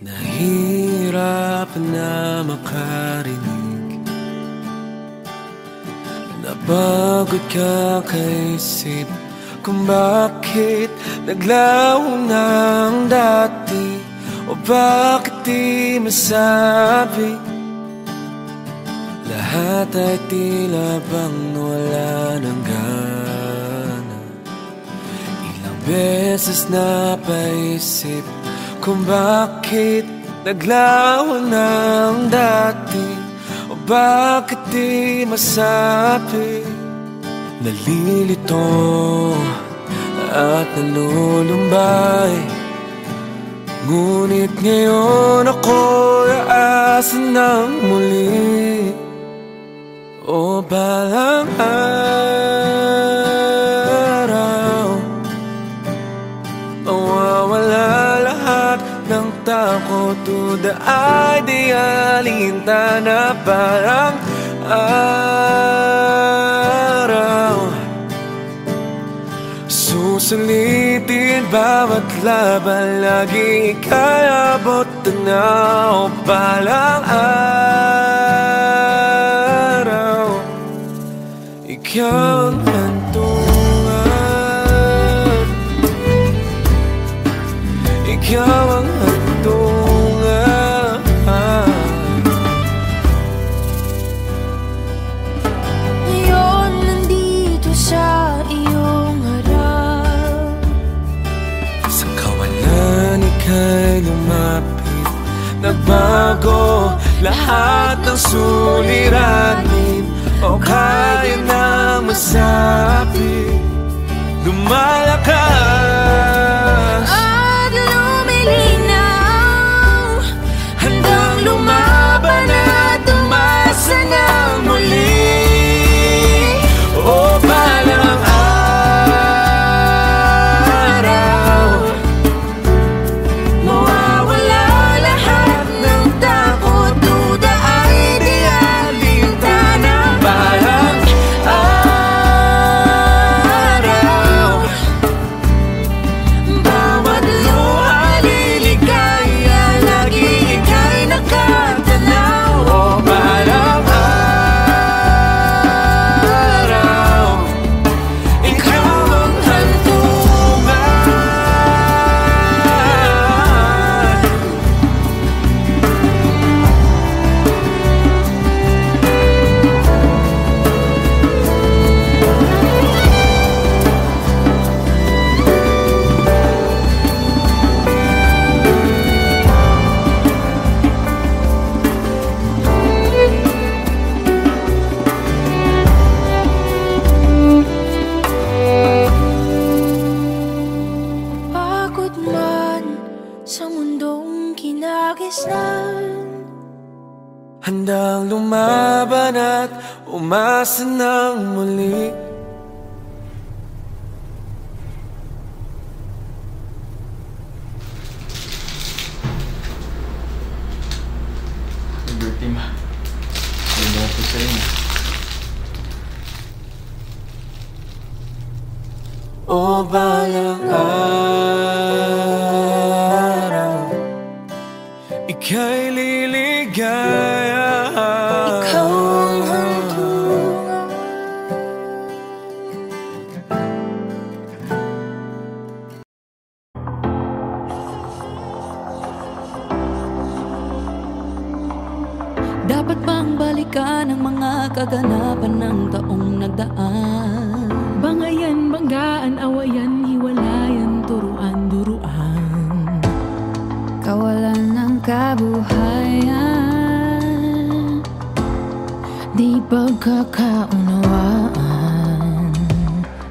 Nahihirapan na makarinig, napagod ka kaisip kung bakit naglaho ng dati, o bakit di masabi. Lahat ay tila bang wala ng gana. Ilang beses napaisip kung bakit naglaho ng dati, o bakit di masabi. Nalilito at nalulumbay, ngunit ngayon ako'y aasa ng muli. O balang araw, mawawala lahat ng takot to the ideal. Hinta na parang araw, susulitin bawat laban, lagi ika'y abot tanaw. Balang araw, ikaw ang hantungan, ikaw ang hantungan. Ngayon nandito sa iyong harap, sa kawalan ika'y lumapit, nagbago lahat ng suliranin, o kaya na masabi. Lumalakas at lumilinaw, handang lumaban at umasa ng muli. O balang araw, mawawala lahat ng takot to the ideal. Hinta na balang araw, Bawat luha liligaya, lagi ika'y nakatanaw. o balang araw, ikaw ang hantungan. Pagod man sa mundong kinagisnan, Handang lumaban at umasa ng muli. Liberty ma. Ano po sa inyo? O balang araw, ika'y liligaya. ikaw ang hantungan. Dapat bang balikan ang mga kaganapan ng taong nagdaan? Bangayan, banggaan, awayan, hiwalayan, turuan, duruan. Kawalan ng kabuhayan, di pagkakaunawaan.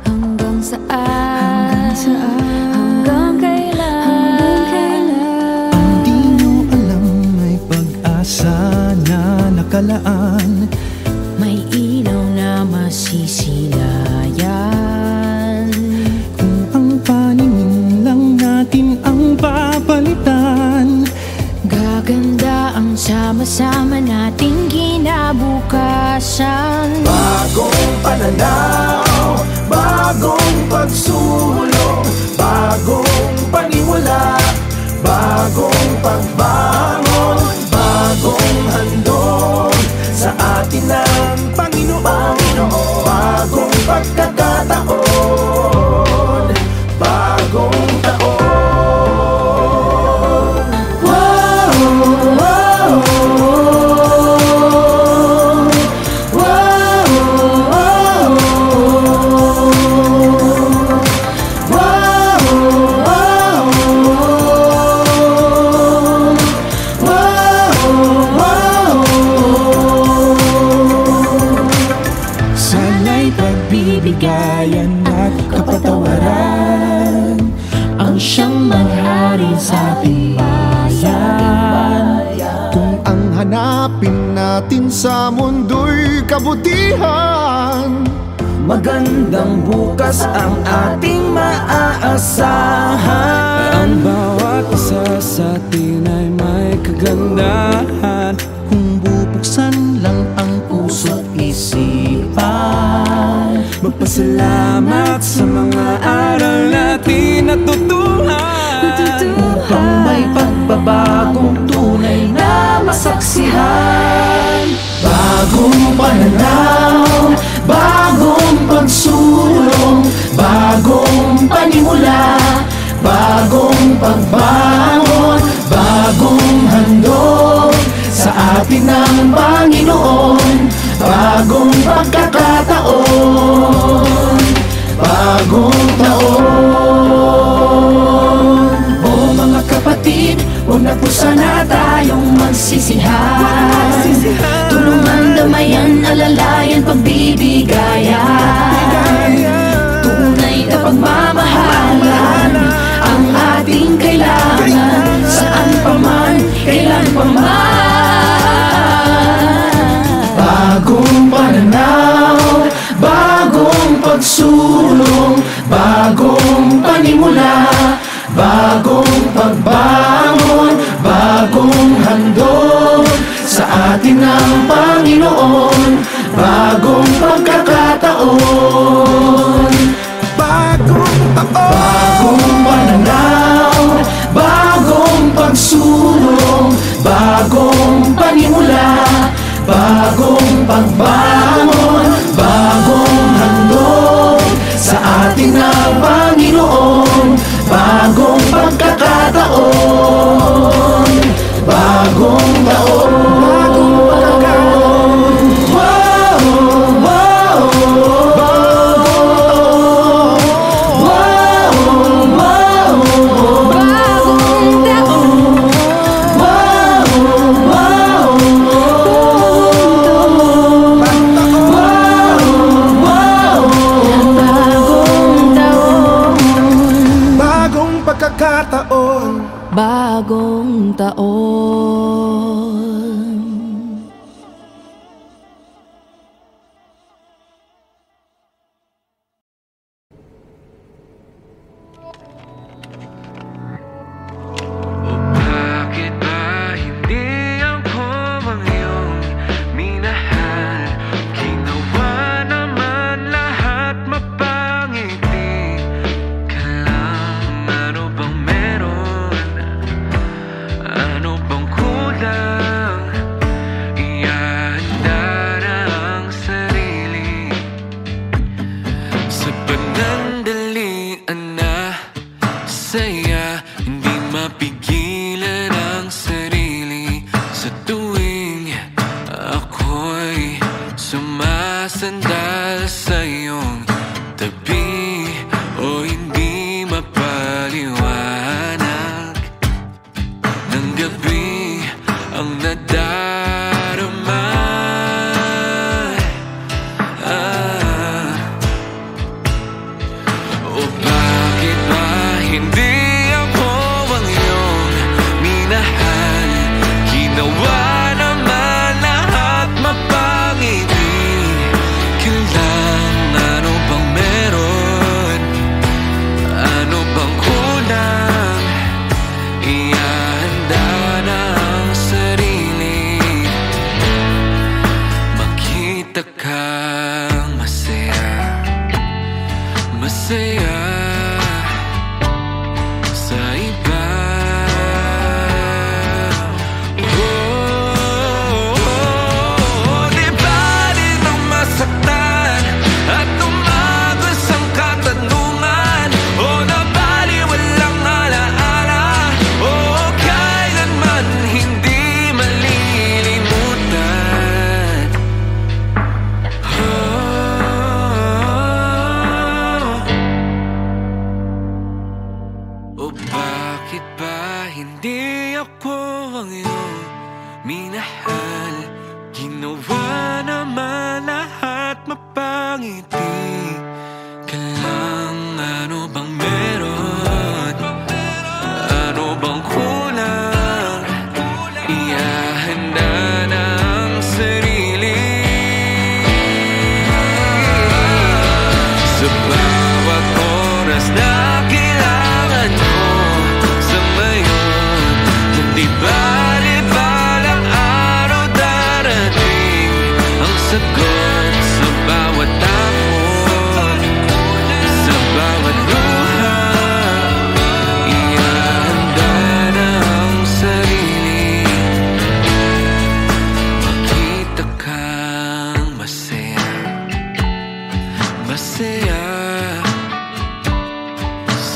Hanggang saan? Hanggang kailan? Di nyo alam may pag-asa na nakalaan, May ilaw na masisilayan. kung ang paningin lang natin ang papalitan. Gaganda ang sama-sama nating kinabukasan. Bagong pananaw, bagong pagsulong, bagong paniwala, bagong pagbabago. maghari sa ating bayan. Kung ang hanapin natin sa mundo'y kabutihan, magandang bukas ang ating maaasahan. Ang bawat isa sa atin ay may kagandahan. kung bubuksan lang ang puso't isipan, Magpasalamat sa mga aral natin natutuhan, Upang may pagbabagong tunay na masaksihan. Bagong pananaw, bagong pagsulong, bagong panimula, bagong pagbangon, bagong handog sa atin ng Panginoon, bagong pagkakataon, bagong taon. O mga kapatid, huwag na po sana tayong magsisihan. Tulungan, damayan, alalayan, pagbibigayan. Tunay na pagmamahalan ang ating kailangan, saan pa man, kailan pa man. Bagong pananaw, bagong pagsulong, bagong panimula, bagong pagbangon, bagong handog sa atin ng Panginoon, bagong pagkakataon, bagong taon. Bagong pananaw, bagong pagsulong, bagong panimula, bagong pagbangon, bagong handog sa atin ng Panginoon, bagong pagkakataon, bagong taon, bagong pagkakataon. Wow, wow, wow, wow, Bagong taon, wow, wow, bagong taon, bagong pagkakataon. Bagong taon. Bakit ba hindi ako ang iyong minahal? Ginawa naman lahat mapangiti ka lang. Ano bang meron? Ano bang kulang? Ihanda na ang sarili sa panandalian na saya. Hindi mapigilan ang sarili sa tuwing ako'y sumasandal sa iyong tabi. O hindi mapaliwanag ng gabi ang nadarama. O bakit ba hindi ako ang iyong minahal? Ginawa naman lahat mapangiti ka lang. Ano bang meron? Ano bang kulang? Ihanda na ang sarili, makita kang masaya, masaya sa iba. Di ba rin ang masaktan at tumagos ang katanungan? O nabaliwalang alaala? O kailanman hindi malilimutan? O bakit ba hindi ako ang iyong minahal? Ginawa naman lahat mapangiti ka lang. Ano bang meron?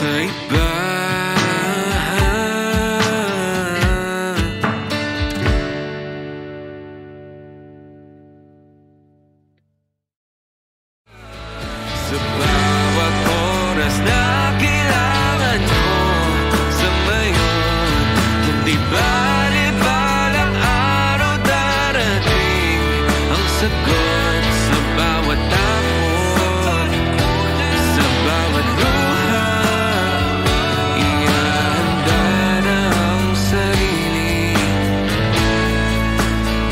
sa iba. Sa bawat oras na kailangan mo sa ngayon, kung di bali-balang araw darating ang sagot sa bawat takot, sa bawat luha. Ihanda na ang sarili,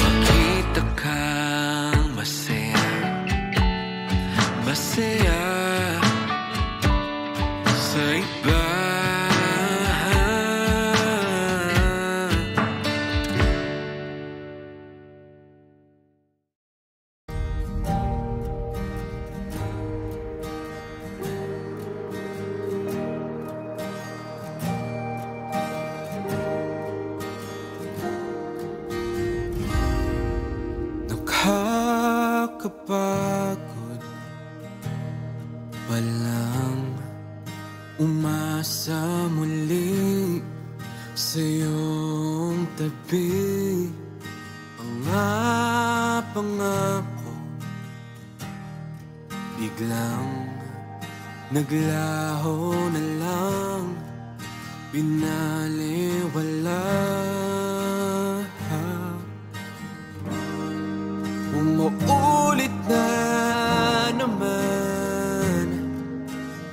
makita kang masaya, masaya sa iba. Nakakapagod walang umasa muli sa iyong tabi. Pangako biglang naglaho na lang, binaliwala. Umuulit na naman,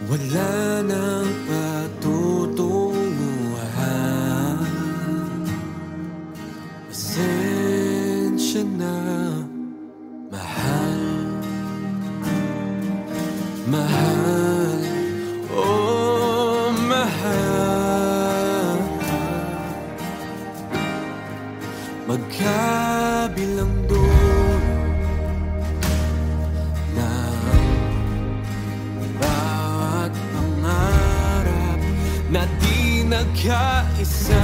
wala nang patutunguhan. Pasensya na, mahal, mahal, oh mahal. Magkabilang dulo ng bawat pangarap na di nagkaisa,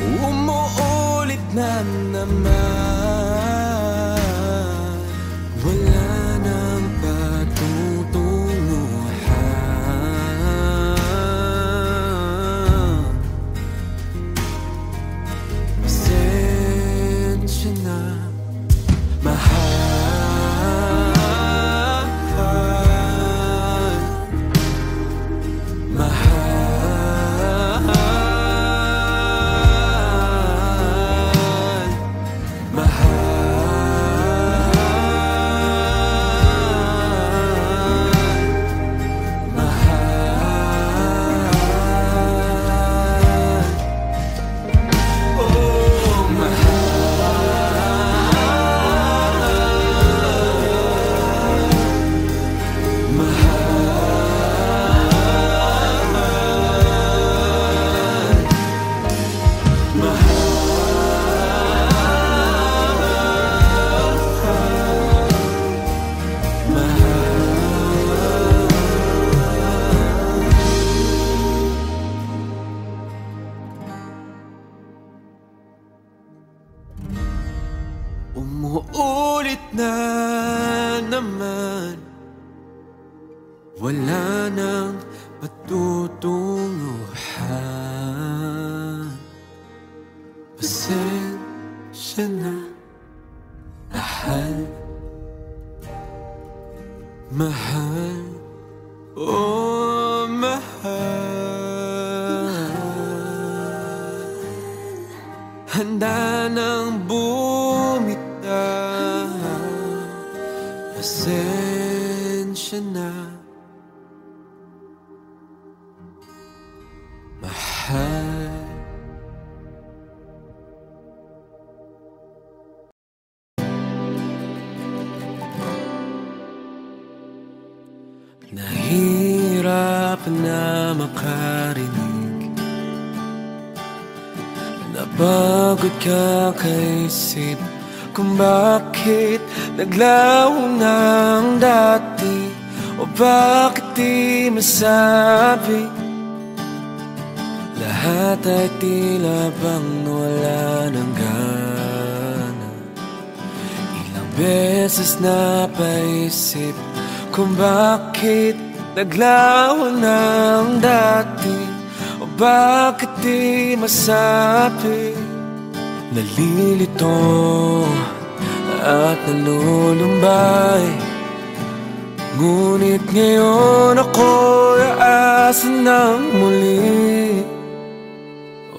umuulit na naman, wala nang patutunguhan. Pasensya na, mahal, umuulit na naman, wala nang patutunguhan. Pasensya na, mahal, mahal, oh mahal. Handa nang bumitaw, pasensya na, mahal. Nahihirapan na makarinig, napagod ka kaisip kung bakit naglaho ng dati, o bakit di masabi. Lahat ay tila bang wala ng gana. Ilang beses napaisip kung bakit naglaho ng dati, o bakit di masabi. Nalilito at nalulumbay, ngunit ngayon ako'y aasa ng muli.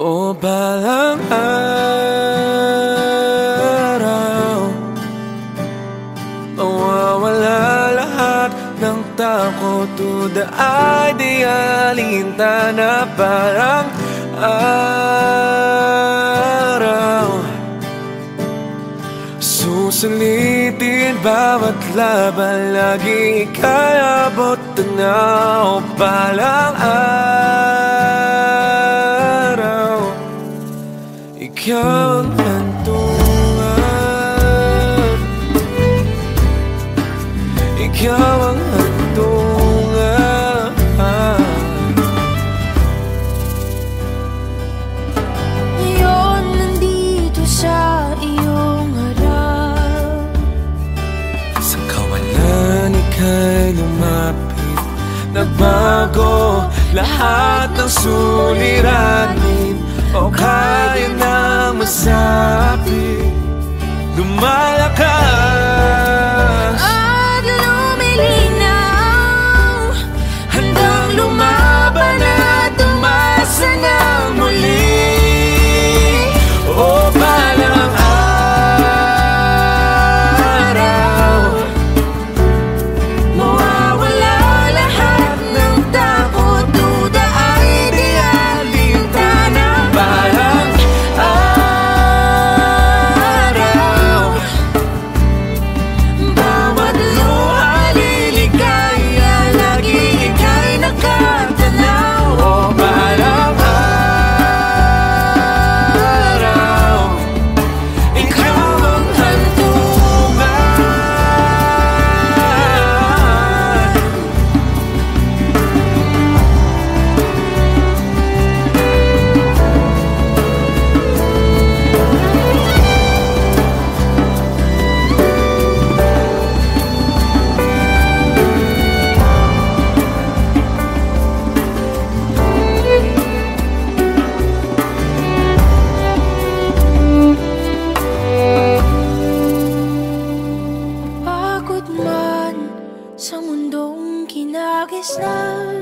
O balang araw, mawawala lahat ng takot. Tudaay di alintana parang araw. Susulitin bawat laban, lagi ika'y abot tanaw. Balang araw, ikaw ang hantungan, ikaw ang hantungan. Ngayon nandito sa iyong harap, sa kawalan ika'y lumapit. Nagbago lahat ng suliranin, o kaya nang masabi. Lumalakas at lumilinaw, handang lumaban at umasa ng muli. O balang araw, mawawala lahat ng takot. Duda ay di alintana. balang araw, Bawat luha liligaya, lagi ika'y nakatanaw. o balang araw, ikaw ang hantungan. Pagod man sa mundong kinagisnan,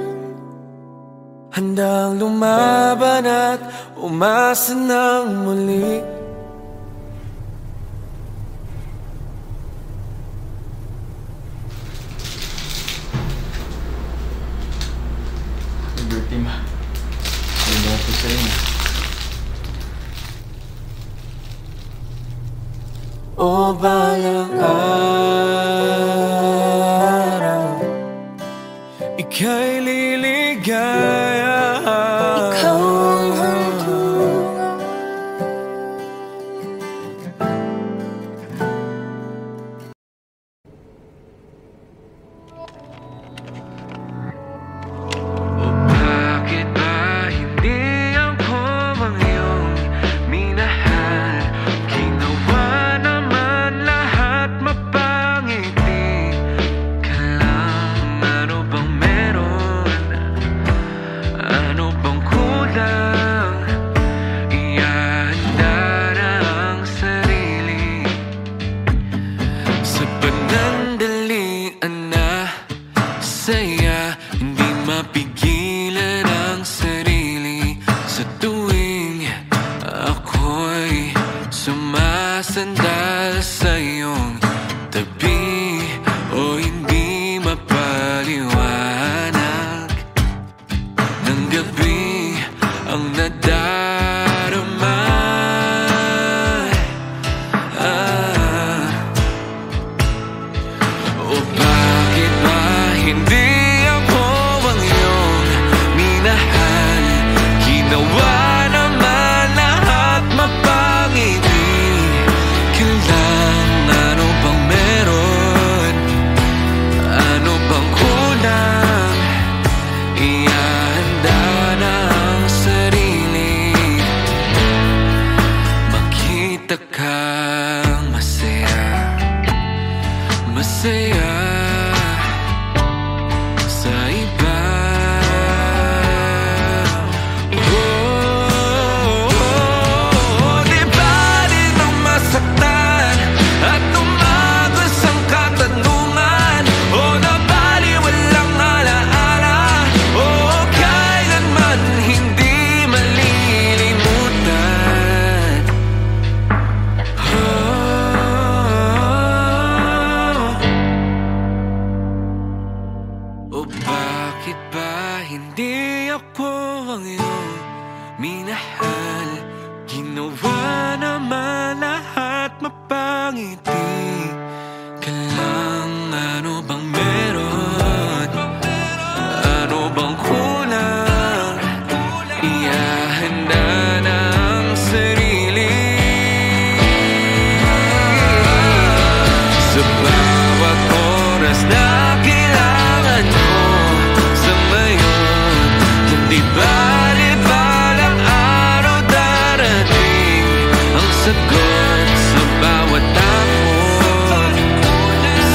Handang lumaban at umasa ng muli. Liberty ma. May mga po sa inyo. O balang araw, ika'y liligaya. ikaw ang hantungan. O bakit ba hindi ako ang iyong minahal? Ginawa naman lahat mapangiti ka lang. Ano bang meron? Ano bang kulang? Ihahanda na ang sarili sa panandalian na saya. Hindi mapigilan ang sarili sa tuwing ako'y sumasandal sa iyong tabi. O hindi mapaliwanag ng gabi ang nadarama. O bakit ba hindi ako O bakit ba hindi ako ang iyong minahal? Ginawa naman lahat mapangiti ka lang. Ano bang meron? Ano bang kulang? Ihahanda na ang sarili sa bawat oras na kailangan mo sa ngayon. Hindi bali-balang araw darating ang sagot sa bawat takot,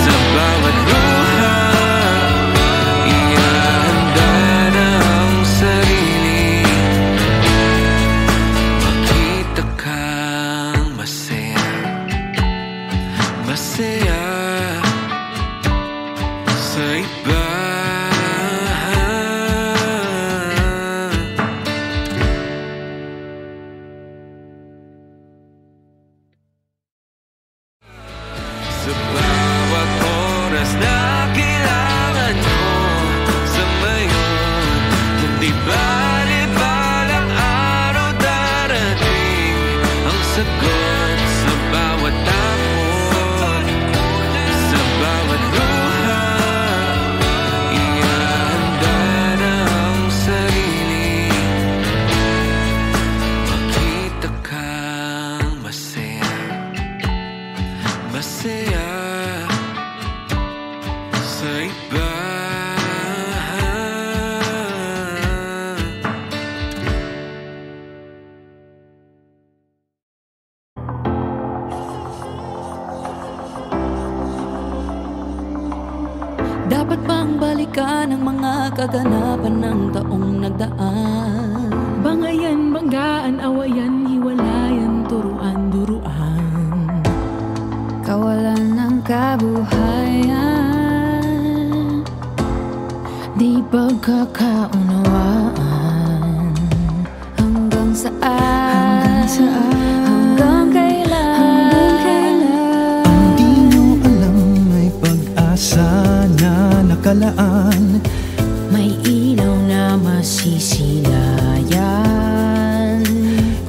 sa bawat luha. Ihahanda na ang sarili. Makita kang masaya, masaya sa iba. Sa bawat oras na kailangan mo sa ngayon. Hindi bali-balang araw darating ang sagot sa bawat takot, sa bawat luha. Ihahanda na ang sarili. Makita kang masaya, masaya sa iba. Dapat bang balikan ang mga kaganapan ng taong nagdaan? Bangayan, banggaan, awayan, hiwalayan, turuan, duruan. Kawalan ng kabuhayan, di pagkakaunawaan. Hanggang saan? Hanggang kailan? Ang di nyo alam may pag-asa na nakalaan. May ilaw na masisilayan.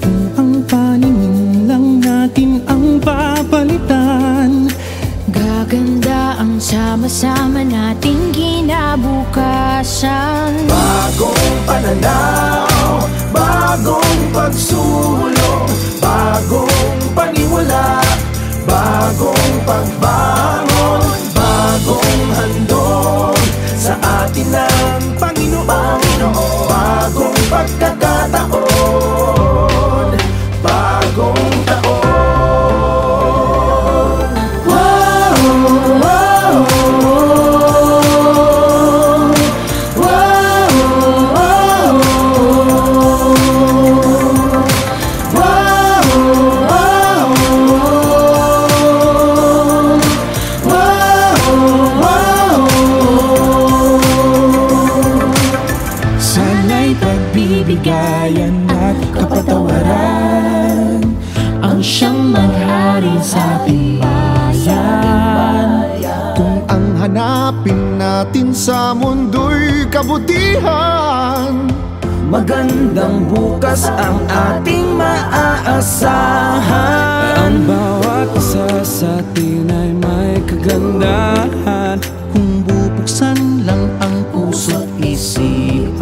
Kung ang paningin lang natin ang papalitan, Gaganda ang sama-sama nating kinabukasan. bagong pananaw, bagong pagsulong, bagong paniwala, bagong pagbangon, bagong handog sa atin ng Panginoon. Bagong pagkakataon, bagong taon. Sana'y pagbibigayan at kapatawaran ang siyang maghari sa ating bayan. Kung ang hanapin natin sa mundo'y kabutihan, magandang bukas ang ating maaasahan. Ang bawat isa sa atin ay may kagandahan. Kung bubuksan lang ang puso't isipan,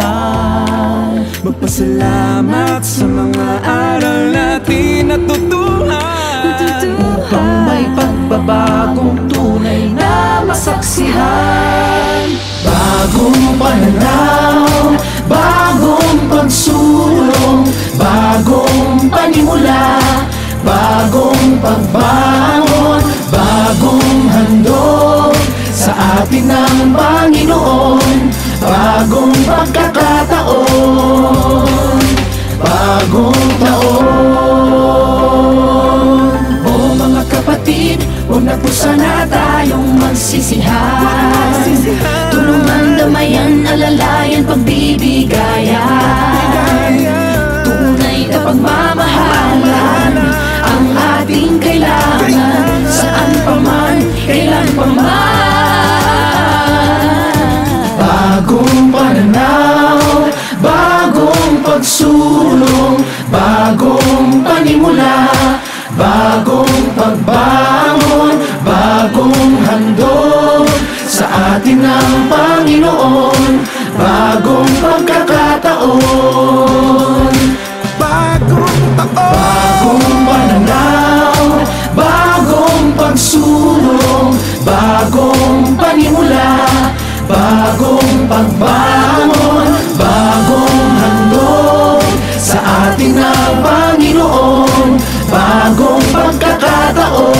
Magpasalamat sa mga aral natin natutuhan, upang may pagbabagong tunay na masaksihan. Bagong pananaw, bagong pagsulong, bagong panimula, bagong pagbangon, bagong handog sa atin ng Panginoon. Bagong pagkakataon, bagong taon. O mga kapatid, huwag na po sana tayong magsisihan. Tulungan, damayan, alalayan, pagbibigayan. Tunay na pagmamahalan ang ating kailangan. Saan pa man, kailan pa man. pagsulong, bagong panimula, bagong pagbangon, bagong handog sa atin ng Panginoon, bagong pagkakataon. Bagong taon, bagong pananaw, bagong pagsulong, bagong panimula, bagong pagbangon, bagong handog sa atin ng Panginoon, bagong pagkakataon,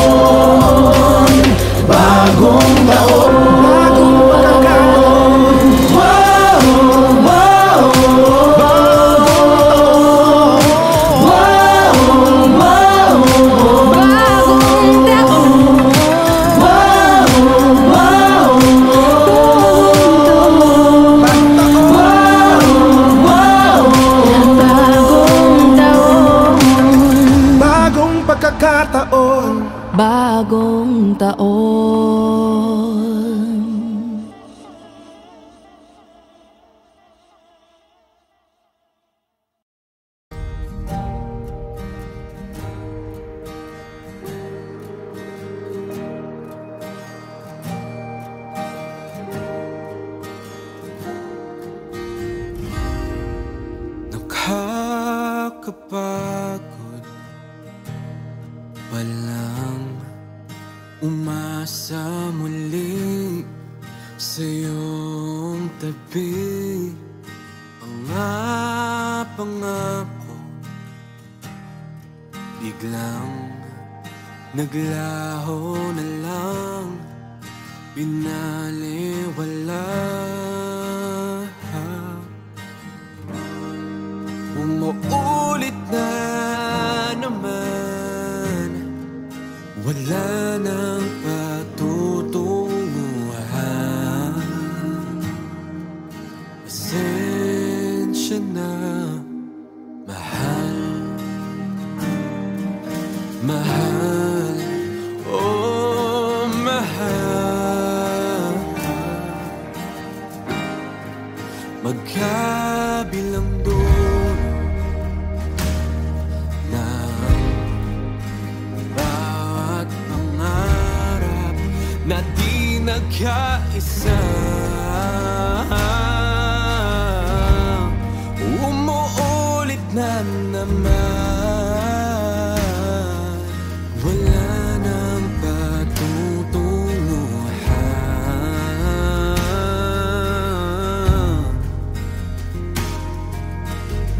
bagong taon, bagong pagkakataon. Wow, wow, bagong taon. Nakakapagod walang umasa muli sa iyong tabi. Mga pangako biglang naglaho na lang, pinaliwala. Umuulit na naman, wala nang patutunguhan. Pasensya na, mahal, mahal, oh mahal. Magkabilang dulo ng bawat pangarap na di nagkaisa, umuulit na naman, wala nang patutunguhan.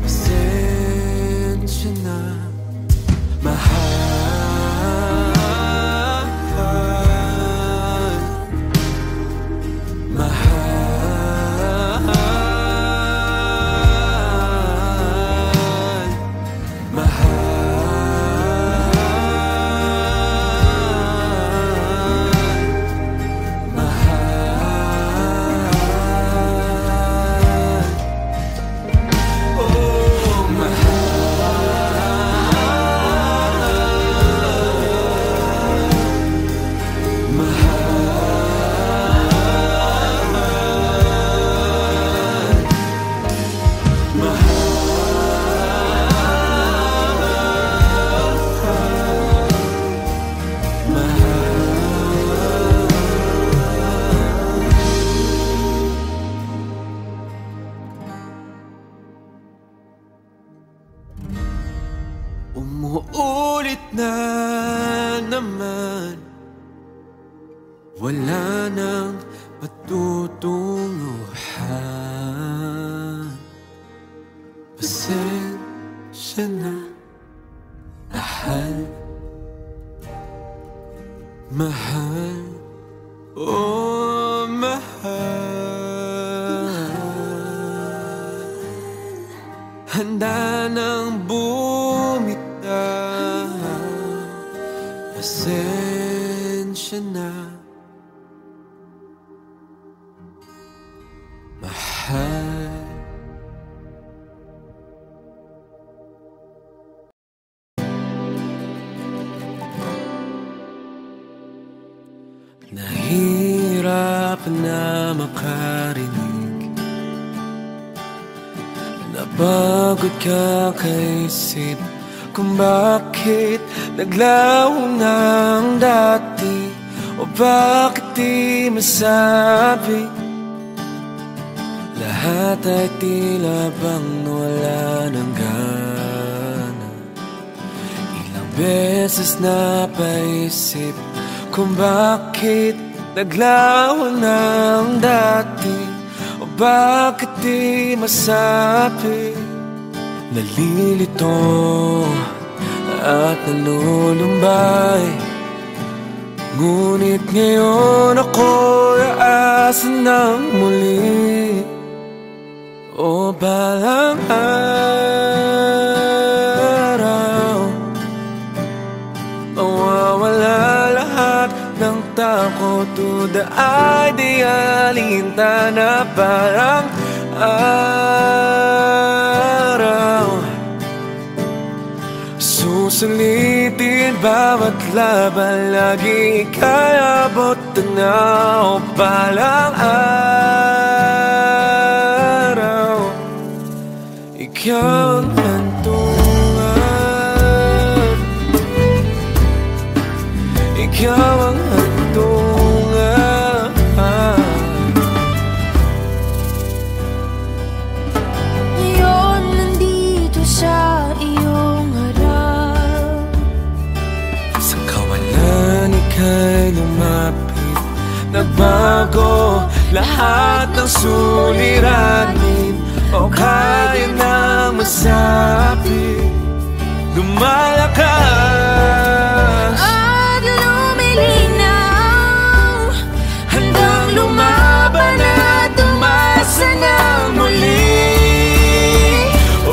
Pasensya na, mahal, mahal, umuulit na naman, wala nang patutunguhan. Pasensya na, mahal, mahal, oh mahal. Handa nang bumitaw, pasensya na, mahal. Nahirap na makarinig na Pagod ka kaisip kung bakit naglaho ng dati, o bakit di masabi. Lahat ay tila bang wala ng gana. Ilang beses napaisip kung bakit naglaho ng dati, o bakit di masabi. Nalilito at nalulumbay, ngunit ngayon ako'y aasa ng muli. O balang araw, mawawala lahat ng takot to the ideal. Hinta na parang araw, susulitin bawat laban, lagi ika'y abot tanaw. Balang araw, ikaw ang hantungan, ikaw ang hantungan. Ngayon nandito sa iyong harap, Sa kawalan ika'y lumapit, nagbago lahat ng suliranin, o kaya nang masabi. Lumalakas at lumilinaw, handang lumaban at umasa ng muli.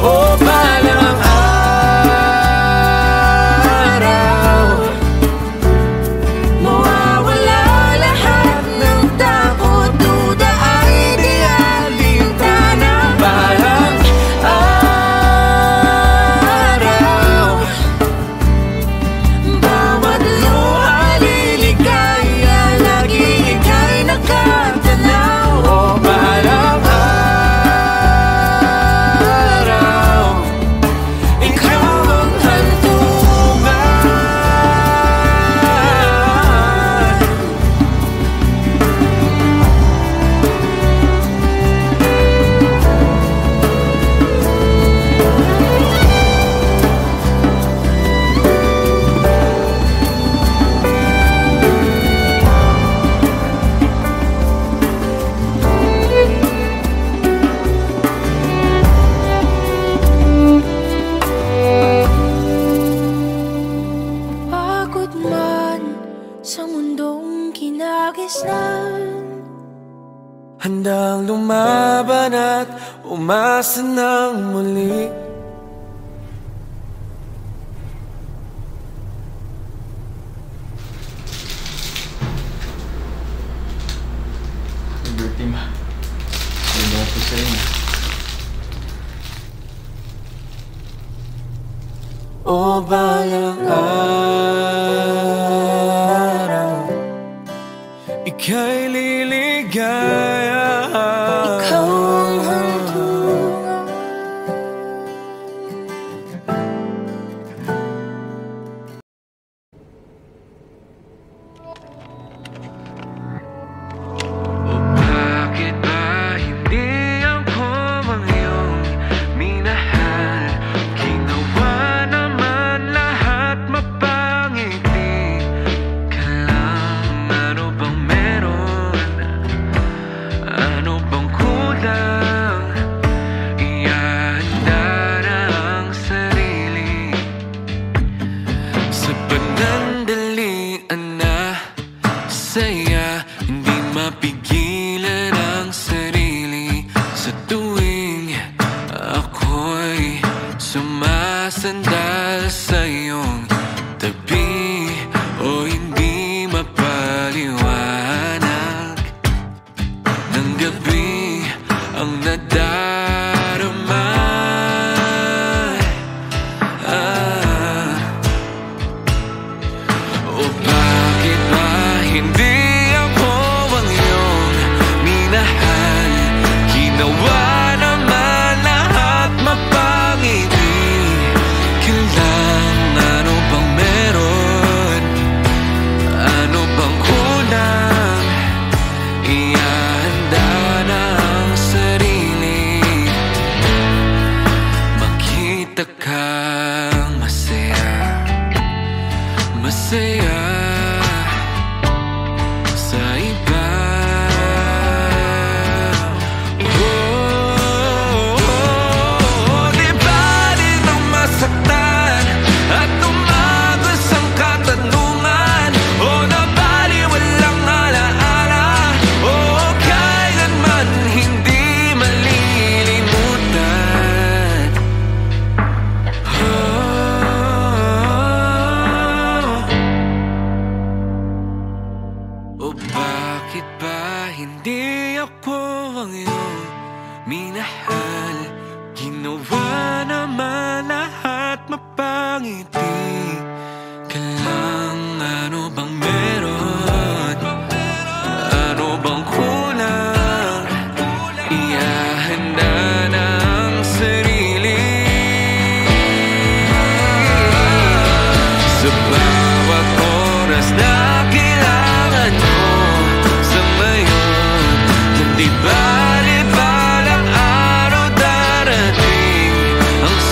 O balang araw, mawawala lahat ng takot to the ideal. Hinta na balang araw, bawat luha liligaya, lagi ika'y nakatanaw. o balang araw, ikaw ang hantungan. Pagod man sa mundong kinagisnan, Handang lumaban at umasa ng muli. Liberty ma. Ano po sa inyo? O balang araw, ika'y liligaya. ikaw ang hantungan. O bakit ba hindi ako ang iyong minahal? Ginawa naman lahat mapangiti ka lang. Ano bang meron? Ano bang kulang? Ihanda na ang sarili sa panandalian na saya. Hindi mapigilan ang sarili sa tuwing ako'y sumasandal sa iyong tabi. O hindi mapaliwanag ng gabi ang nadarama. O bakit ba hindi ako ang iyong minahal? Ginawa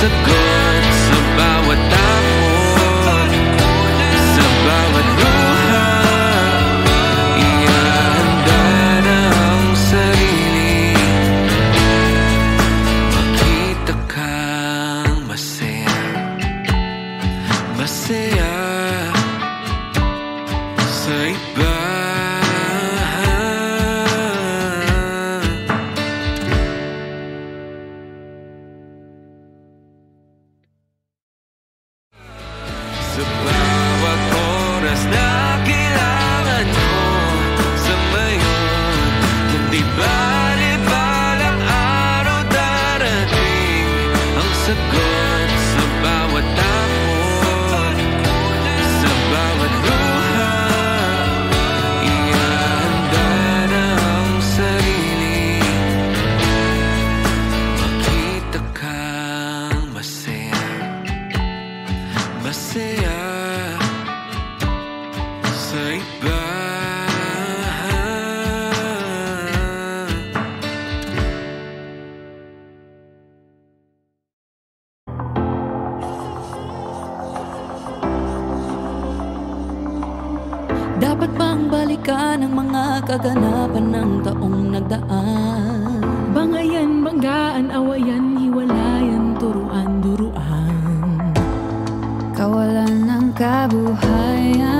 sagot sa bawat takot, sa bawat luha. Ihahanda na ang sarili, makita kang masaya, masaya sa iba. Sa bawat oras na kailangan mo sa ngayon, kundi bali-balang araw darating ang sagot sa bawat takot, sa bawat luha. Ihahanda na ang sarili, makita kang masaya, masaya sa iba. Dapat bang balikan ang mga kaganapan ng taong nagdaan? Bangayan, banggaan, awayan, hiwalayan, turuan, duruan. Kawalan ng kabuhayan,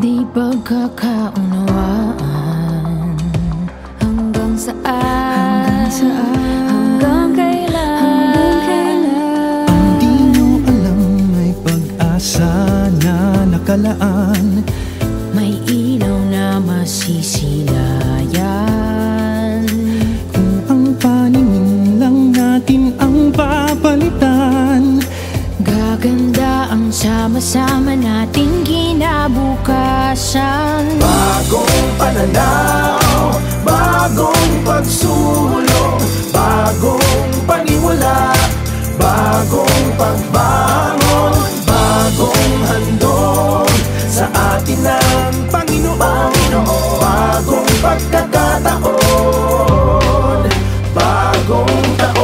di pagkakaunawaan. Hanggang saan? Hanggang kailan? Ang di nyo alam may pag-asa na nakalaan. May ilaw na masisilayan. Kung ang paningin lang natin ang papalitan, Gaganda ang sama-sama nating kinabukasan. bagong pananaw, bagong pagsulong, bagong paniwala, bagong pagbangon, bagong handog sa atin ng Panginoon, bagong pagkakataon, bagong taon.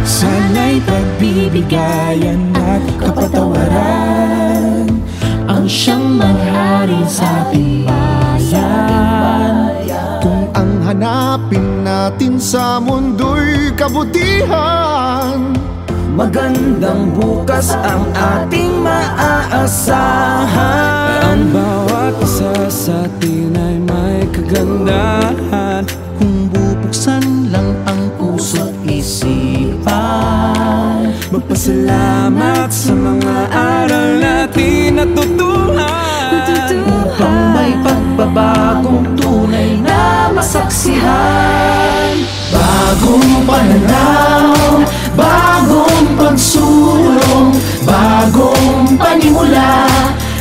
Sana'y pagbibigayan at kapatawaran ang siyang manghari sa ating bayan. Kung ang hanapin natin sa mundo'y kabutihan, magandang bukas ang ating maaasahan. Ang bawat isa sa atin ay may kagandahan. Kung bubuksan lang ang puso't isipan, Magpasalamat sa mga aral natin natutuhan, upang may pagbabagong tunay na masaksihan. Bagong pananaw, bagong pagsulong, bagong panimula,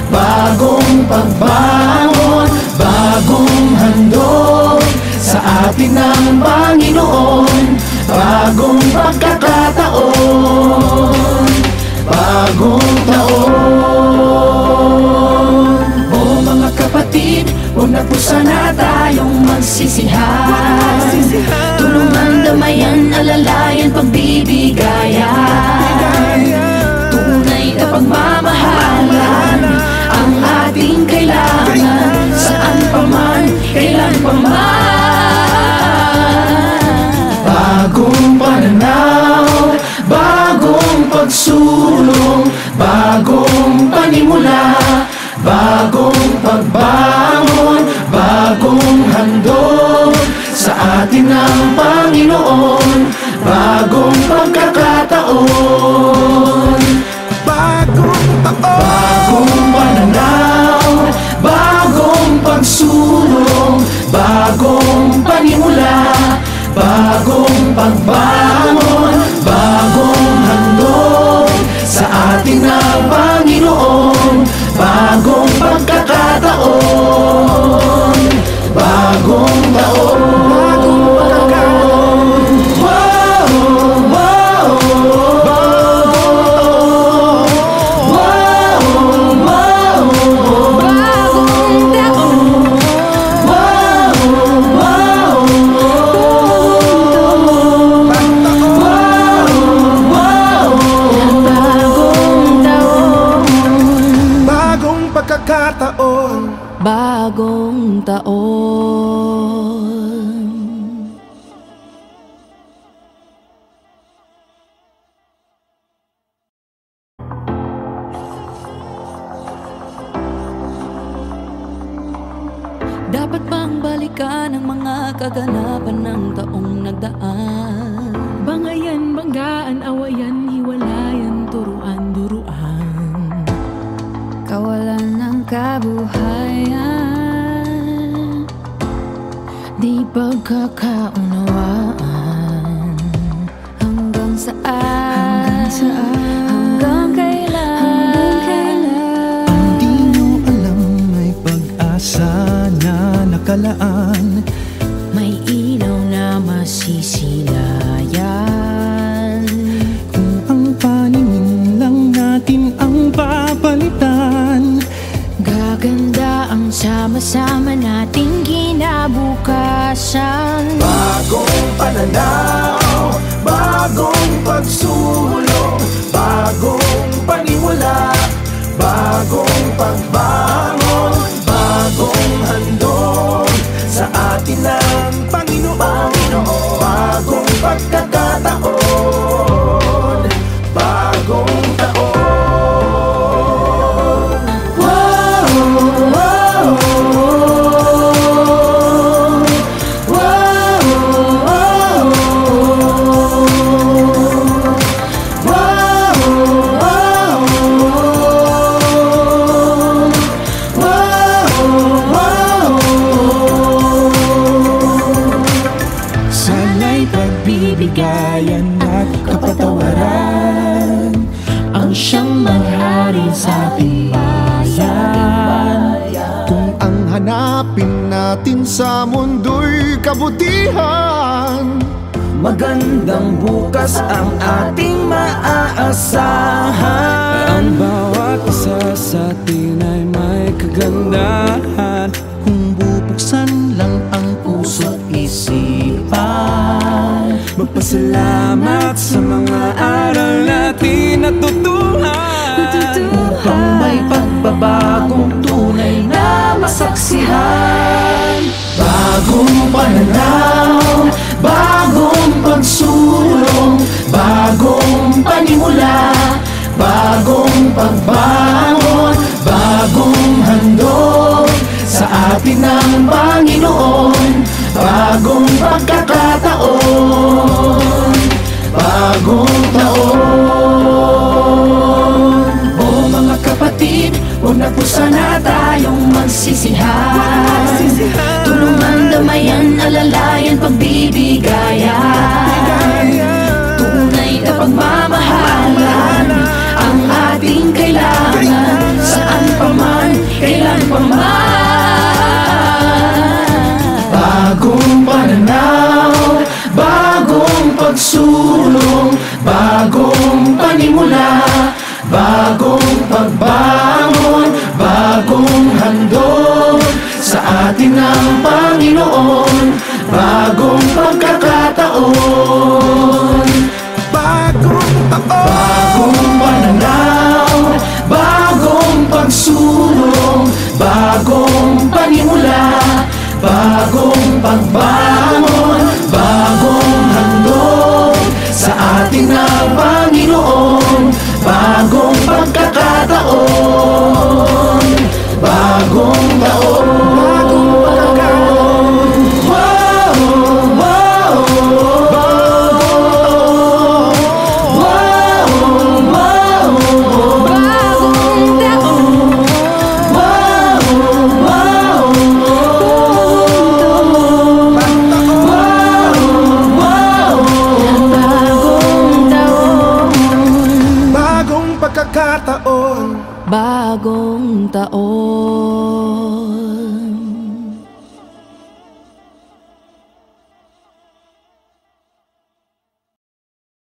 bagong pagbangon, bagong handog sa atin ng Panginoon, bagong pagkakataon, bagong taon. O mga kapatid, huwag na po sana tayong magsisihan. Tulungan, damayan, alalayan, pagbibigayan. Tunay na pagmamahalan ang ating kailangan, saan pa man, kailan pa man. Bagong pananaw, bagong pagsulong, bagong panimula, bagong pagbangon, bagong handog sa atin ng Panginoon, bagong pagkakataon, bagong taon. Bagong pananaw, bagong pagsulong, bagong panimula, bagong pagbangon, bagong handog sa atin ng Panginoon, bagong pagkakataon, bagong taon. Dapat bang balikan ang mga kaganapan ng taong nagdaan? Bangayan, banggaan, awayan, hiwalayan, turuan, duruan. Kawalan ng kabuhayan, di pagkakaunawaan. Hanggang saan? Hanggang kailan? di nyo alam may pag-asa na nakalaan. May ilaw na masisilayan. Kung ang paningin lang natin ang papalitan, Gaganda ang sama-sama nating kinabukasan. bagong pananaw, bagong pagsulong, bagong panimula, bagong pagbangon, bagong handog sa atin ng Panginoon, bagong pagkakataon, bagong taon. Pagbibigayan at kapatawaran ang siyang manghari sa ating bayan. Kung ang hanapin natin sa mundo'y kabutihan, magandang bukas ang ating maaasahan. Ang bawat isa sa atin ay may kagandahan. Kung bubuksan lang ang puso't isipan, Magpasalamat sa mga aral natin natutuhan, upang may pagbabagong tunay na masaksihan. Bagong pananaw, bagong pagsulong, bagong panimula, bagong pagbangon, bagong handog sa atin ng Panginoon, bagong pagkakataon, bagong taon. O mga kapatid, huwag na po sana tayong magsisihan. Tulungan, damayan, alalayan, pagbibigayan. Tunay na pagmamahalan ang ating kailangan, saan pa man, kailan pa man. Bagong pananaw, bagong pagsulong, bagong panimula, bagong pagbangon, bagong handog sa atin ng Panginoon, bagong pagkakataon, bagong taon. Bagong pananaw, bagong pagsulong, bagong panimula, bagong pagbangon, bagong handog sa atin ng Panginoon, bagong pagkakataon, bagong taon, bagong pagkakataon. Wow, wow, wow, wow, Bagong taon, wow, wow, bagong taon, bagong pagkakataon, Bagong taon.